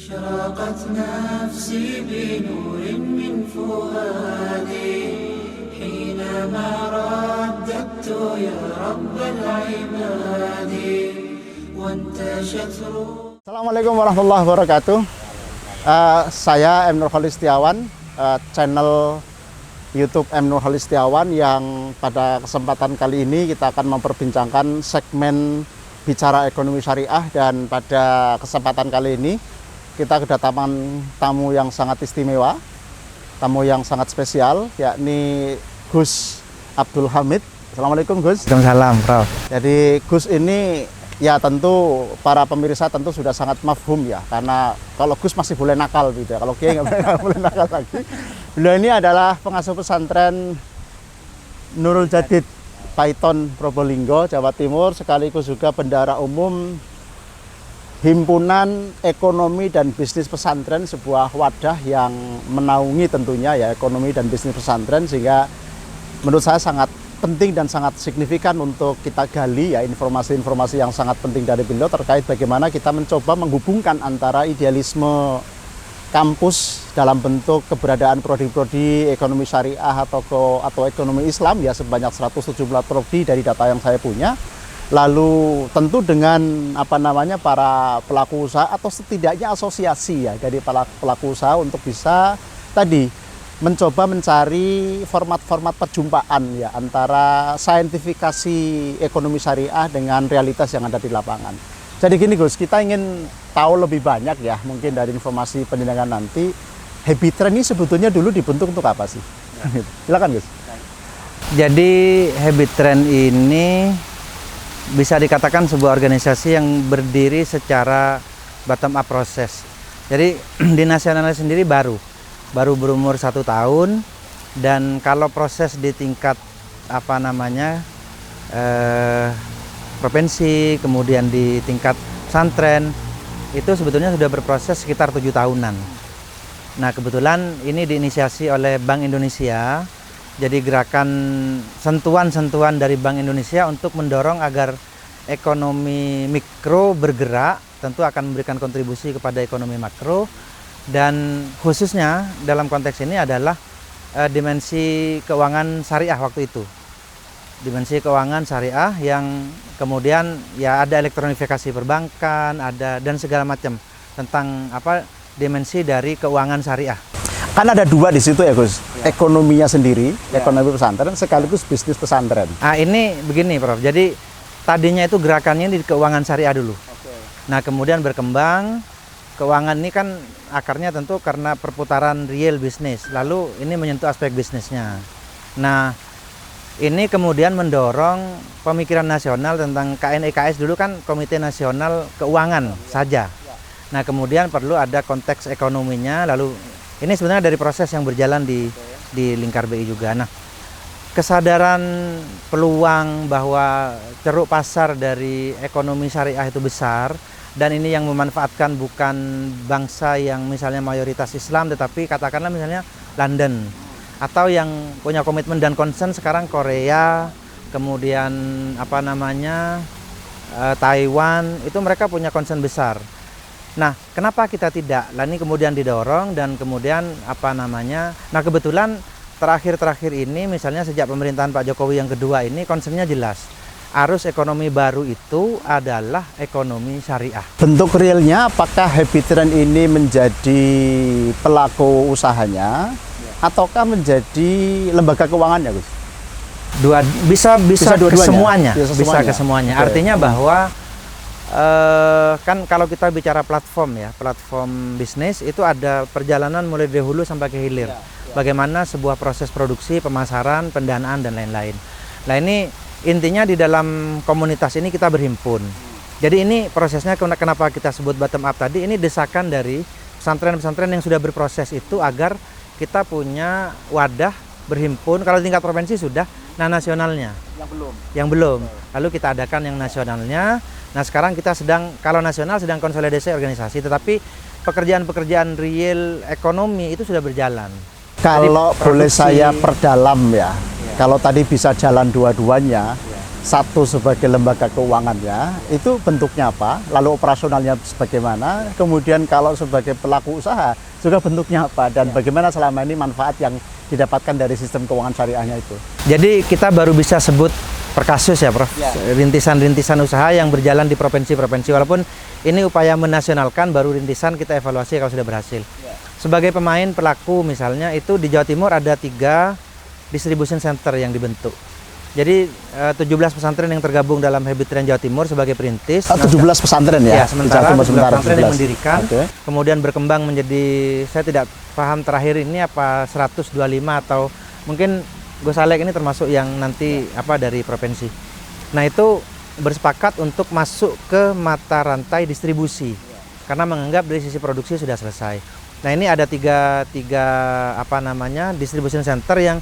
أشرقت نفسي بنور من فؤادي حينما رددت يا رب العباد وانتشت روح. Assalamualaikum warahmatullahi wabarakatuh. Saya M. Nurholis Setiawan, channel YouTube M. Nurholis Setiawan, yang pada kesempatan kali ini kita akan memperbincangkan segmen bicara ekonomi syariah. Dan pada kesempatan kali ini kita kedatangan tamu yang sangat istimewa, tamu yang sangat spesial, yakni Gus Abdul Hamid. Assalamualaikum Gus. Waalaikumsalam, Prof. Jadi Gus ini ya tentu para pemirsa tentu sudah sangat mafhum ya, karena kalau Gus masih boleh nakal gitu ya, kalau Kiai nggak boleh nakal lagi. Beliau ini adalah pengasuh pesantren Nurul Jadid Paiton Probolinggo, Jawa Timur, sekaligus juga bendahara umum Himpunan Ekonomi dan Bisnis Pesantren, sebuah wadah yang menaungi tentunya ya ekonomi dan bisnis pesantren, sehingga menurut saya sangat penting dan sangat signifikan untuk kita gali ya informasi-informasi yang sangat penting dari beliau terkait bagaimana kita mencoba menghubungkan antara idealisme kampus dalam bentuk keberadaan prodi-prodi ekonomi syariah atau ekonomi Islam ya sebanyak 117 prodi dari data yang saya punya, lalu tentu dengan para pelaku usaha atau setidaknya asosiasi ya dari pelaku usaha untuk bisa tadi mencoba mencari format-format perjumpaan ya antara saintifikasi ekonomi syariah dengan realitas yang ada di lapangan. Jadi gini Gus, kita ingin tahu lebih banyak ya mungkin dari informasi penelitian nanti, habit trend ini sebetulnya dulu dibentuk untuk apa sih? Silakan Gus. Jadi habit trend ini bisa dikatakan sebuah organisasi yang berdiri secara bottom up proses. Jadi di nasional sendiri baru berumur 1 tahun, dan kalau proses di tingkat provinsi, kemudian di tingkat pesantren itu sebetulnya sudah berproses sekitar 7 tahunan. Nah kebetulan ini diinisiasi oleh Bank Indonesia, jadi gerakan sentuhan-sentuhan dari Bank Indonesia untuk mendorong agar ekonomi mikro bergerak, tentu akan memberikan kontribusi kepada ekonomi makro. Dan khususnya dalam konteks ini adalah dimensi keuangan syariah waktu itu. Dimensi keuangan syariah yang kemudian ya ada elektronifikasi perbankan, ada dan segala macam tentang dimensi dari keuangan syariah. Kan ada dua di situ ya Gus, ekonominya sendiri, ekonomi pesantren sekaligus bisnis pesantren. Ini begini Prof, jadi tadinya itu gerakannya di keuangan syariah dulu. Nah kemudian berkembang. Keuangan ini kan akarnya tentu karena perputaran real bisnis, lalu ini menyentuh aspek bisnisnya. Nah ini kemudian mendorong pemikiran nasional tentang KNEKS, dulu kan Komite Nasional Keuangan saja. Nah kemudian perlu ada konteks ekonominya, lalu ini sebenarnya dari proses yang berjalan di lingkar BI juga. Nah kesadaran peluang bahwa ceruk pasar dari ekonomi syariah itu besar, dan ini yang memanfaatkan bukan bangsa yang misalnya mayoritas Islam, tetapi katakanlah misalnya London, atau yang punya komitmen dan concern sekarang Korea, kemudian Taiwan, itu mereka punya concern besar. Nah kenapa kita tidak? Lah ini kemudian didorong dan kemudian nah kebetulan terakhir ini misalnya sejak pemerintahan Pak Jokowi yang kedua ini concernnya jelas. Arus ekonomi baru itu adalah ekonomi syariah. Bentuk realnya apakah habit trend ini menjadi pelaku usahanya ataukah menjadi lembaga keuangannya, Gus? Bisa kesemuanya. Bisa kesemuanya. Artinya bahwa kan kalau kita bicara platform ya, platform bisnis itu ada perjalanan mulai dari hulu sampai ke hilir. Bagaimana sebuah proses produksi, pemasaran, pendanaan dan lain-lain. Nah ini intinya di dalam komunitas ini kita berhimpun. Jadi ini prosesnya kenapa kita sebut bottom up tadi, ini desakan dari pesantren-pesantren yang sudah berproses itu agar kita punya wadah berhimpun. Kalau tingkat provinsi sudah, nah nasionalnya yang belum. Lalu kita adakan yang nasionalnya. Nah sekarang kita kalau nasional sedang konsolidasi organisasi, tetapi pekerjaan-pekerjaan real ekonomi itu sudah berjalan. Kalau boleh saya perdalam ya, kalau tadi bisa jalan dua-duanya, satu sebagai lembaga keuangannya, itu bentuknya apa, lalu operasionalnya bagaimana, kemudian kalau sebagai pelaku usaha juga bentuknya apa, dan bagaimana selama ini manfaat yang didapatkan dari sistem keuangan syariahnya itu. Jadi kita baru bisa sebut per kasus ya Prof, rintisan-rintisan usaha yang berjalan di provinsi-provinsi, walaupun ini upaya menasionalkan, baru rintisan, kita evaluasi kalau sudah berhasil. Sebagai pemain pelaku misalnya, itu di Jawa Timur ada 3 distribution center yang dibentuk. Jadi 17 pesantren yang tergabung dalam Habit Train Jawa Timur sebagai perintis. 17 pesantren ya? Ya, sementara 17 pesantren yang 17. mendirikan, kemudian berkembang menjadi, saya tidak paham terakhir ini apa 125 atau mungkin Gus Alek ini termasuk yang nanti dari provinsi. Nah itu bersepakat untuk masuk ke mata rantai distribusi karena menganggap dari sisi produksi sudah selesai. Nah ini ada tiga distribution center yang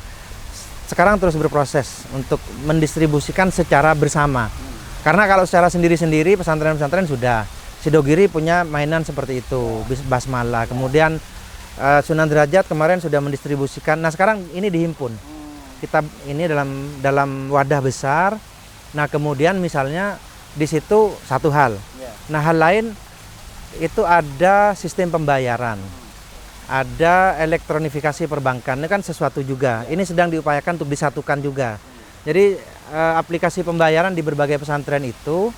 sekarang terus berproses untuk mendistribusikan secara bersama. Karena kalau secara sendiri-sendiri pesantren-pesantren sudah. Sidogiri punya mainan seperti itu, basmalah. Kemudian Sunan Derajat kemarin sudah mendistribusikan. Nah sekarang ini dihimpun. Kita ini dalam wadah besar. Nah kemudian misalnya di situ satu hal. Nah hal lain itu ada sistem pembayaran. Ada elektronifikasi perbankan, ini kan sesuatu juga. Ini sedang diupayakan untuk disatukan juga. Jadi aplikasi pembayaran di berbagai pesantren itu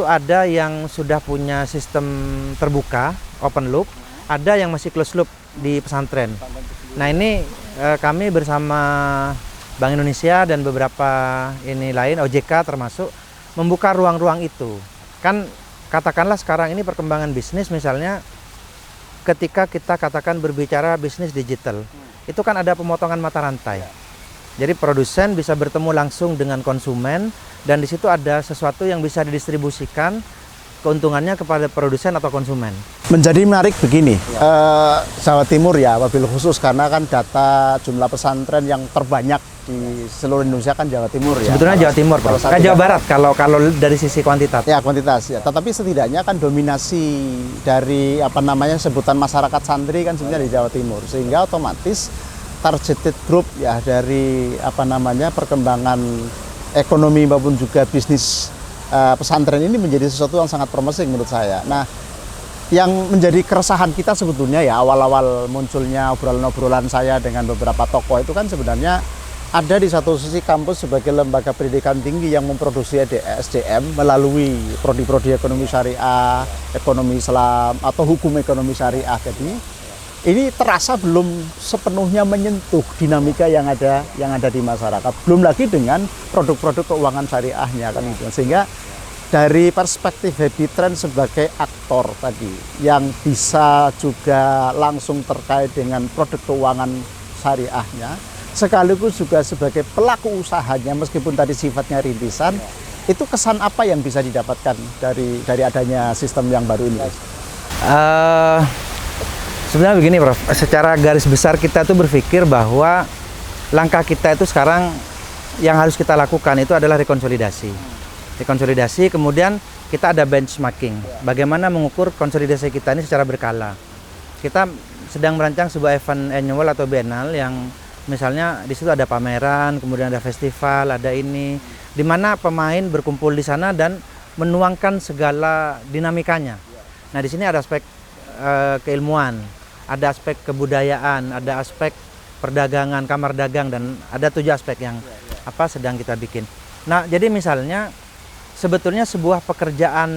ada yang sudah punya sistem terbuka, open loop, ada yang masih closed loop di pesantren. Nah ini kami bersama Bank Indonesia dan beberapa ini lain, OJK termasuk, membuka ruang-ruang itu. Kan katakanlah sekarang ini perkembangan bisnis misalnya, ketika kita katakan berbicara bisnis digital, itu kan ada pemotongan mata rantai. Jadi produsen bisa bertemu langsung dengan konsumen, dan di situ ada sesuatu yang bisa didistribusikan keuntungannya kepada produsen atau konsumen. Menjadi menarik begini, Jawa Timur ya, wabil khusus karena kan data jumlah pesantren yang terbanyak di seluruh Indonesia kan Jawa Timur ya. Sebetulnya Jawa Timur, kan Jawa Barat kalau dari sisi kuantitas. Ya kuantitas ya, tetapi setidaknya kan dominasi dari sebutan masyarakat santri kan sebenarnya di Jawa Timur, sehingga otomatis targeted group ya dari perkembangan ekonomi maupun juga bisnis pesantren ini menjadi sesuatu yang sangat promising menurut saya. Nah, yang menjadi keresahan kita sebetulnya ya awal-awal munculnya obrolan-obrolan saya dengan beberapa tokoh itu kan sebenarnya ada di satu sisi kampus sebagai lembaga pendidikan tinggi yang memproduksi SDM melalui prodi-prodi ekonomi syariah, ekonomi Islam atau hukum ekonomi syariah. Jadi ini terasa belum sepenuhnya menyentuh dinamika yang ada di masyarakat. Belum lagi dengan produk-produk keuangan syariahnya kan gitu. Sehingga dari perspektif Habit Train sebagai aktor tadi yang bisa juga langsung terkait dengan produk keuangan syariahnya, sekaligus juga sebagai pelaku usahanya meskipun tadi sifatnya rintisan, itu kesan apa yang bisa didapatkan dari adanya sistem yang baru ini? Sebenarnya begini Prof, secara garis besar kita tuh berpikir bahwa langkah kita itu sekarang yang harus kita lakukan itu adalah rekonsolidasi. Rekonsolidasi, kemudian kita ada benchmarking. Bagaimana mengukur konsolidasi kita ini secara berkala. Kita sedang merancang sebuah event annual atau bienal yang misalnya di situ ada pameran, kemudian ada festival, ada ini, di mana pemain berkumpul di sana dan menuangkan segala dinamikanya. Nah di sini ada aspek keilmuan, ada aspek kebudayaan, ada aspek perdagangan, kamar dagang, dan ada 7 aspek yang sedang kita bikin. Nah, jadi misalnya sebetulnya sebuah pekerjaan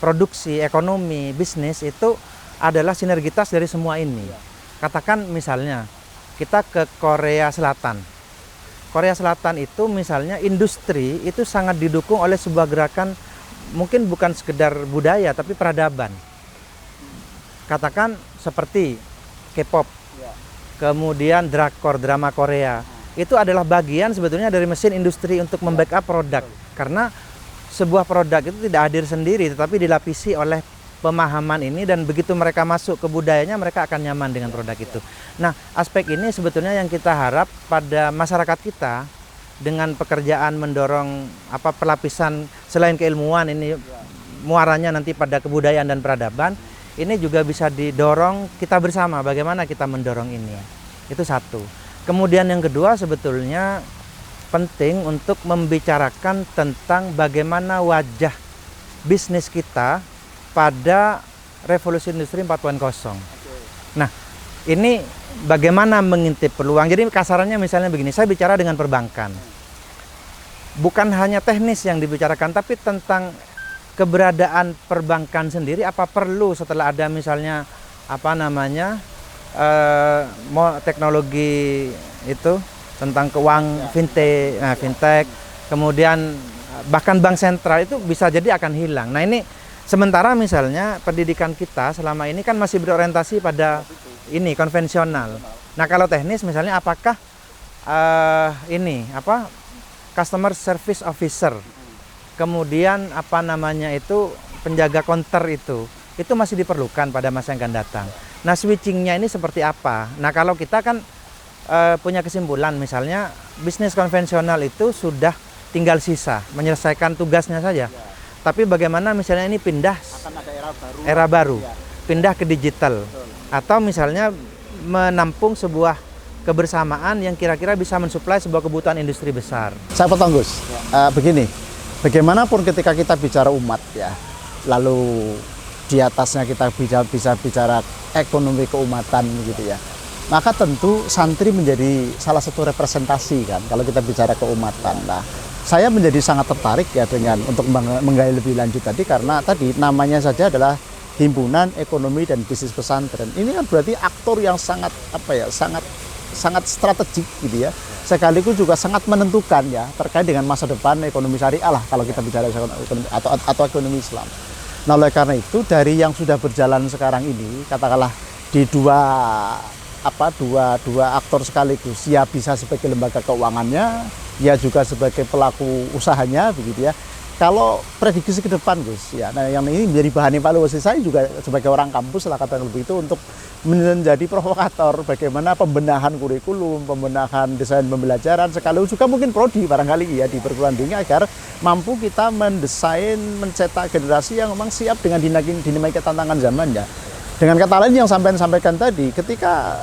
produksi, ekonomi, bisnis itu adalah sinergitas dari semua ini. Katakan misalnya kita ke Korea Selatan. Korea Selatan itu misalnya industri itu sangat didukung oleh sebuah gerakan, mungkin bukan sekedar budaya tapi peradaban. Katakan seperti K-pop, kemudian drakor, drama Korea. Itu adalah bagian sebetulnya dari mesin industri untuk membackup produk. Karena sebuah produk itu tidak hadir sendiri, tetapi dilapisi oleh pemahaman ini, dan begitu mereka masuk ke budayanya, mereka akan nyaman dengan produk itu. Nah, aspek ini sebetulnya yang kita harap pada masyarakat kita, dengan pekerjaan mendorong pelapisan selain keilmuan ini, muaranya nanti pada kebudayaan dan peradaban, ini juga bisa didorong kita bersama bagaimana kita mendorong ini. Itu satu. Kemudian yang kedua sebetulnya penting untuk membicarakan tentang bagaimana wajah bisnis kita pada revolusi industri 4.0. Nah, ini bagaimana mengintip peluang. Jadi kasarannya misalnya begini, saya bicara dengan perbankan. Bukan hanya teknis yang dibicarakan, tapi tentang keberadaan perbankan sendiri, apa perlu setelah ada misalnya teknologi itu tentang fintech, kemudian bahkan bank sentral itu bisa jadi akan hilang. Nah ini sementara misalnya pendidikan kita selama ini kan masih berorientasi pada ini konvensional. Nah kalau teknis misalnya apakah customer service officer, kemudian penjaga counter itu masih diperlukan pada masa yang akan datang. Nah switchingnya ini seperti apa? Nah kalau kita kan punya kesimpulan misalnya bisnis konvensional itu sudah tinggal sisa menyelesaikan tugasnya saja. Tapi bagaimana misalnya ini pindah Akan ada era baru, pindah ke digital, atau misalnya menampung sebuah kebersamaan yang kira-kira bisa mensuplai sebuah kebutuhan industri besar. Saya potong Gus, begini, bagaimanapun ketika kita bicara umat ya, lalu di atasnya kita bisa bicara ekonomi keumatan gitu ya, maka tentu santri menjadi salah satu representasi kan kalau kita bicara keumatan. Nah, saya menjadi sangat tertarik ya dengan untuk menggali lebih lanjut tadi karena tadi namanya saja adalah Himpunan Ekonomi dan Bisnis Pesantren. Ini kan berarti aktor yang sangat sangat strategik gitu ya. Sekaligus juga sangat menentukan ya terkait dengan masa depan ekonomi syariah lah kalau kita bicara ekonomi atau ekonomi Islam. Nah, oleh karena itu dari yang sudah berjalan sekarang ini katakanlah di dua aktor sekaligus, ya bisa sebagai lembaga keuangannya, ya juga sebagai pelaku usahanya begitu ya. Kalau prediksi ke depan Gus ya, nah yang ini menjadi bahan evaluasi saya juga sebagai orang kampus lah katakan lebih itu untuk menjadi provokator bagaimana pembenahan kurikulum, pembenahan desain pembelajaran, sekaligus juga mungkin prodi barangkali ya di perguruan tinggi agar mampu kita mendesain, mencetak generasi yang memang siap dengan dinamika tantangan zaman ya. Dengan kata lain yang sampaikan tadi, ketika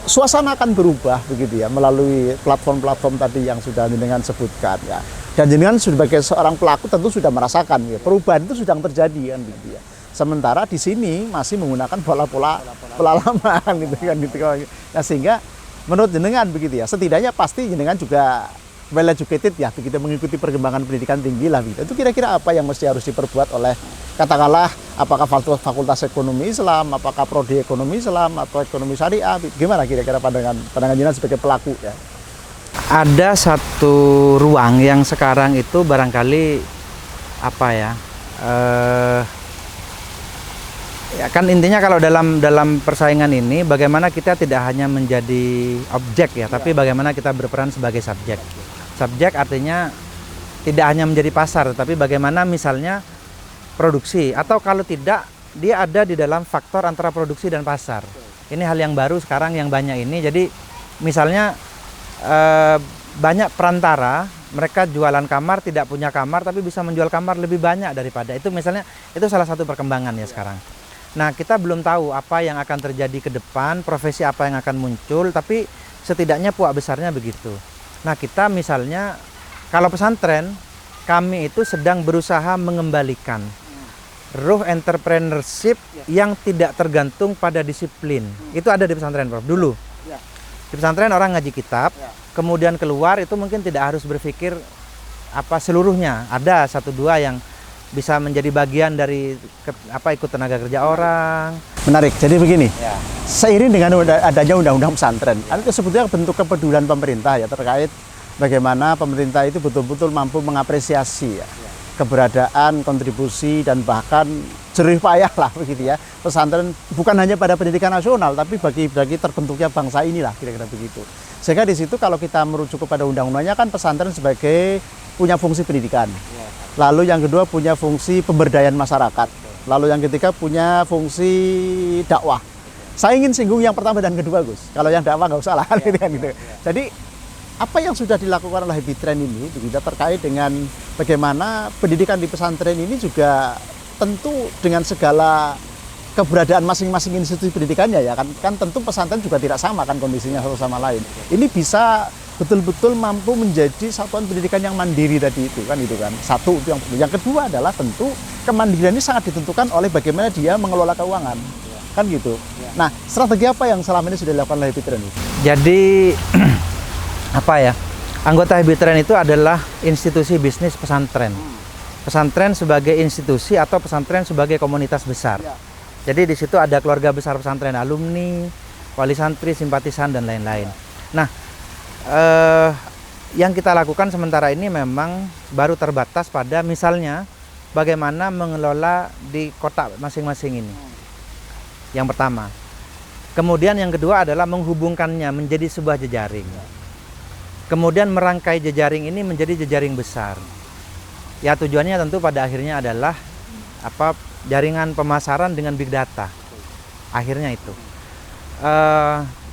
suasana akan berubah begitu ya melalui platform-platform tadi yang sudah jenengan sebutkan ya. Dan jenengan sebagai seorang pelaku tentu sudah merasakan ya, perubahan itu sedang terjadi kan gitu ya. Sementara di sini masih menggunakan pola-pola lama gitu kan gitu. Nah, sehingga menurut jenengan begitu ya, setidaknya pasti jenengan juga well educated ya begitu mengikuti perkembangan pendidikan tinggi lah gitu. Itu kira-kira apa yang mesti harus diperbuat oleh katakanlah apakah fakultas ekonomi Islam, apakah prodi ekonomi Islam atau ekonomi syariah, gimana kira-kira pandangan jenengan sebagai pelaku ya? Ada satu ruang yang sekarang itu barangkali ya kan intinya kalau dalam persaingan ini bagaimana kita tidak hanya menjadi objek ya, tapi bagaimana kita berperan sebagai subjek. Subjek artinya tidak hanya menjadi pasar, tapi bagaimana misalnya produksi, atau kalau tidak dia ada di dalam faktor antara produksi dan pasar. Ini hal yang baru sekarang yang banyak ini. Jadi misalnya banyak perantara, mereka jualan kamar tidak punya kamar tapi bisa menjual kamar lebih banyak daripada itu, misalnya itu salah satu perkembangan ya sekarang. Nah, kita belum tahu apa yang akan terjadi ke depan, profesi apa yang akan muncul, tapi setidaknya puak besarnya begitu. Nah, kita misalnya kalau pesantren, kami itu sedang berusaha mengembalikan ruh entrepreneurship yang tidak tergantung pada disiplin. Itu ada di pesantren, Prof, dulu. Di pesantren orang ngaji kitab, kemudian keluar itu mungkin tidak harus berpikir seluruhnya. Ada 1-2 yang bisa menjadi bagian dari ikut tenaga kerja orang. Menarik. Jadi begini, seiring dengan adanya undang-undang pesantren, itu sebetulnya bentuk kepedulian pemerintah ya terkait bagaimana pemerintah itu betul-betul mampu mengapresiasi ya, keberadaan, kontribusi dan bahkan jerih payah lah begitu ya pesantren, bukan hanya pada pendidikan nasional tapi bagi terbentuknya bangsa inilah kira-kira begitu. Sehingga di situ kalau kita merujuk kepada undang-undangnya kan pesantren sebagai punya fungsi pendidikan. Lalu yang kedua punya fungsi pemberdayaan masyarakat. Lalu yang ketiga punya fungsi dakwah. Saya ingin singgung yang pertama dan kedua Gus. Kalau yang dakwah nggak usah lah gitu kan gitu. Jadi apa yang sudah dilakukan oleh Habitren ini begitu terkait dengan bagaimana pendidikan di pesantren ini juga tentu dengan segala keberadaan masing-masing institusi pendidikannya ya kan tentu pesantren juga tidak sama kan kondisinya satu sama lain. Ini bisa betul-betul mampu menjadi satuan pendidikan yang mandiri tadi itu kan. Satu itu yang kedua adalah tentu kemandirian ini sangat ditentukan oleh bagaimana dia mengelola keuangan kan gitu. Nah, strategi apa yang selama ini sudah dilakukan oleh Happy Trend? Jadi apa ya, anggota Happy Trend itu adalah institusi bisnis pesantren. Pesantren sebagai institusi atau pesantren sebagai komunitas besar. Jadi di situ ada keluarga besar pesantren, alumni, wali santri, simpatisan dan lain-lain. Nah, yang kita lakukan sementara ini memang baru terbatas pada misalnya bagaimana mengelola di kota masing-masing ini. Yang pertama. Kemudian yang kedua adalah menghubungkannya menjadi sebuah jejaring. Kemudian merangkai jejaring ini menjadi jejaring besar. Ya, tujuannya tentu pada akhirnya adalah jaringan pemasaran dengan big data. Akhirnya itu.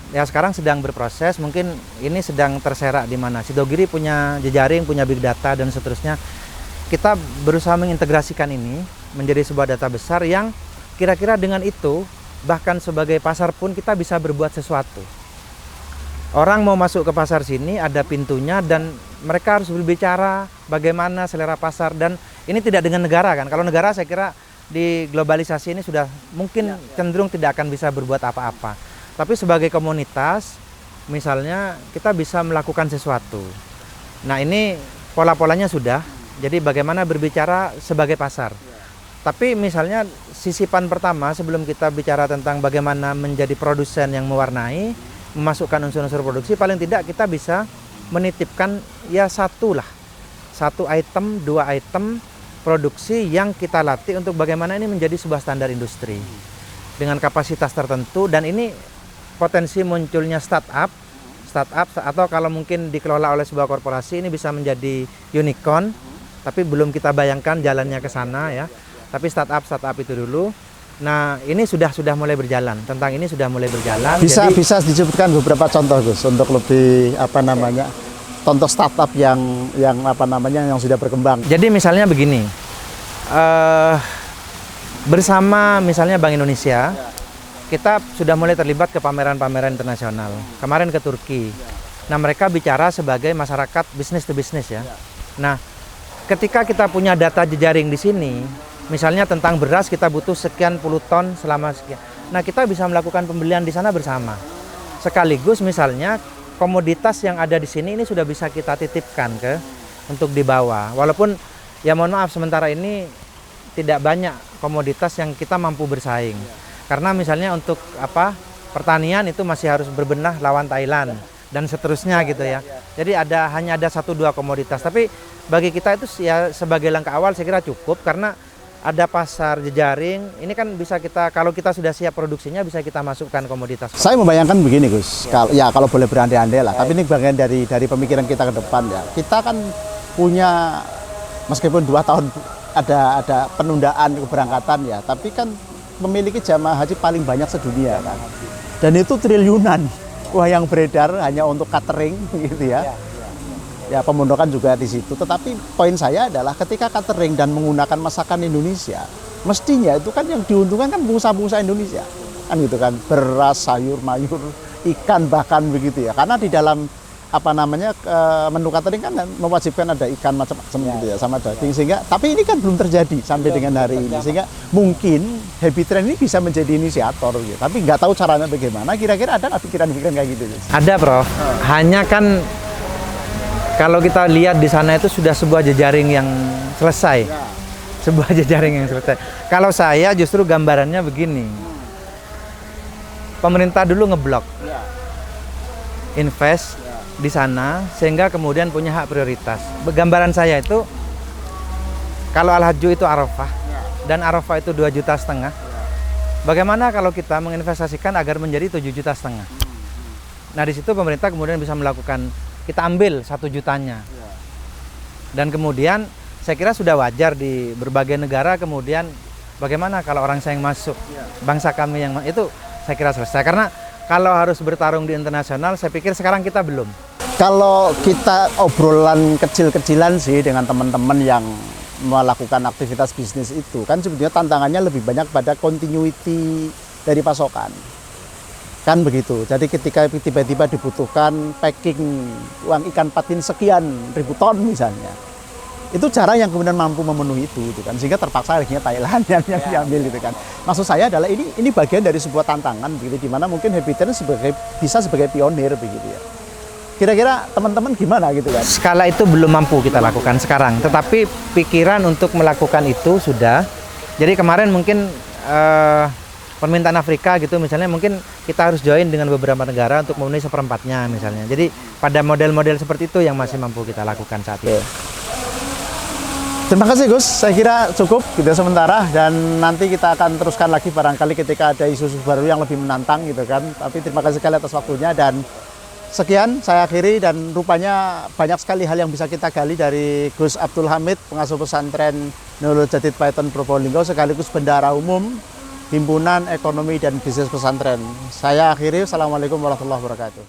Ya sekarang sedang berproses, mungkin ini sedang terserak di mana Sidogiri punya jejaring, punya big data dan seterusnya. Kita berusaha mengintegrasikan ini menjadi sebuah data besar yang kira-kira dengan itu bahkan sebagai pasar pun kita bisa berbuat sesuatu. Orang mau masuk ke pasar sini ada pintunya dan mereka harus berbicara bagaimana selera pasar, dan ini tidak dengan negara kan. Kalau negara saya kira di globalisasi ini sudah mungkin cenderung tidak akan bisa berbuat apa-apa. Tapi sebagai komunitas misalnya kita bisa melakukan sesuatu. Nah, ini pola-polanya sudah. Jadi bagaimana berbicara sebagai pasar. Tapi misalnya sisipan pertama sebelum kita bicara tentang bagaimana menjadi produsen yang mewarnai, memasukkan unsur-unsur produksi, paling tidak kita bisa menitipkan ya satu item, 2 item produksi yang kita latih untuk bagaimana ini menjadi sebuah standar industri dengan kapasitas tertentu. Dan ini potensi munculnya startup atau kalau mungkin dikelola oleh sebuah korporasi ini bisa menjadi unicorn, tapi belum kita bayangkan jalannya ke sana ya. Tapi startup itu dulu. Nah, ini sudah mulai berjalan. Tentang ini sudah mulai berjalan. Bisa disebutkan beberapa contoh, Gus, untuk lebih contoh startup yang sudah berkembang. Jadi misalnya begini. Bersama misalnya Bank Indonesia, kita sudah mulai terlibat ke pameran-pameran internasional. Kemarin ke Turki. Nah, mereka bicara sebagai masyarakat bisnis to bisnis ya. Nah, ketika kita punya data jejaring di sini, misalnya tentang beras kita butuh sekian puluh ton selama sekian. Nah, kita bisa melakukan pembelian di sana bersama. Sekaligus misalnya komoditas yang ada di sini ini sudah bisa kita titipkan untuk dibawa. Walaupun ya mohon maaf sementara ini tidak banyak komoditas yang kita mampu bersaing. Karena misalnya untuk pertanian itu masih harus berbenah lawan Thailand dan seterusnya gitu ya. Jadi hanya ada 1-2 komoditas. Tapi bagi kita itu ya sebagai langkah awal saya kira cukup, karena ada pasar jejaring. Ini kan bisa kalau kita sudah siap produksinya bisa kita masukkan komoditas. Saya membayangkan begini, Gus. Kalau boleh berandai-andai lah. Tapi ini bagian dari pemikiran kita ke depan ya. Kita kan punya, meskipun 2 tahun ada penundaan keberangkatan ya, tapi kan memiliki jamaah haji paling banyak sedunia kan. Dan itu triliunan uang yang beredar hanya untuk catering gitu ya. Ya, pemondokan juga di situ. Tetapi poin saya adalah ketika catering dan menggunakan masakan Indonesia, mestinya itu kan yang diuntungkan kan pengusaha-pengusaha Indonesia. Kan gitu kan, beras, sayur, mayur, ikan bahkan begitu ya. Karena di dalam menu catering kan mewajibkan ada ikan macam-macam gitu ya, sama daging, sehingga tapi ini kan belum terjadi sampai dengan hari ini, sehingga mungkin Happy Trend ini bisa menjadi inisiator gitu. Tapi nggak tahu caranya bagaimana. Kira-kira ada nggak pikiran-pikiran kayak gitu? Ada, Prof. Hanya kan kalau kita lihat di sana itu sudah sebuah jejaring yang selesai. Sebuah jejaring yang selesai. Kalau saya justru gambarannya begini. Pemerintah dulu ngeblok. Invest di sana sehingga kemudian punya hak prioritas. Gambaran saya itu kalau Al-Hajju itu Arafah dan Arafah itu 2,5 juta. Bagaimana kalau kita menginvestasikan agar menjadi 7,5 juta? Nah, di situ pemerintah kemudian bisa melakukan, kita ambil 1 jutanya. Dan kemudian saya kira sudah wajar di berbagai negara kemudian bagaimana kalau orang saya yang masuk, bangsa kami yang itu saya kira selesai. Karena kalau harus bertarung di internasional, saya pikir sekarang kita belum. Kalau kita obrolan kecil-kecilan sih dengan teman-teman yang melakukan aktivitas bisnis itu, kan sebetulnya tantangannya lebih banyak pada continuity dari pasokan. Kan begitu. Jadi ketika tiba-tiba dibutuhkan packing uang ikan patin sekian ribu ton misalnya, itu jarang yang kemudian mampu memenuhi itu gitu kan, sehingga terpaksa akhirnya Thailand yang diambil gitu kan. Maksud saya adalah ini bagian dari sebuah tantangan begitu, di mana mungkin Habitat bisa sebagai pionir begitu ya. Kira-kira teman-teman gimana gitu kan? Skala itu belum mampu kita lakukan sekarang, tetapi pikiran untuk melakukan itu sudah. Jadi kemarin mungkin permintaan Afrika gitu misalnya, mungkin kita harus join dengan beberapa negara untuk memenuhi seperempatnya misalnya. Jadi pada model-model seperti itu yang masih mampu kita lakukan saat ini. Terima kasih Gus, saya kira cukup gitu sementara, dan nanti kita akan teruskan lagi barangkali ketika ada isu-isu baru yang lebih menantang gitu kan. Tapi terima kasih sekali atas waktunya, dan sekian saya akhiri, dan rupanya banyak sekali hal yang bisa kita gali dari Gus Abdul Hamid, pengasuh pesantren Nurul Jadid Paiton Probolinggo, sekaligus bendahara umum Himpunan Ekonomi dan Bisnis Pesantren. Saya akhiri, Assalamualaikum warahmatullahi wabarakatuh.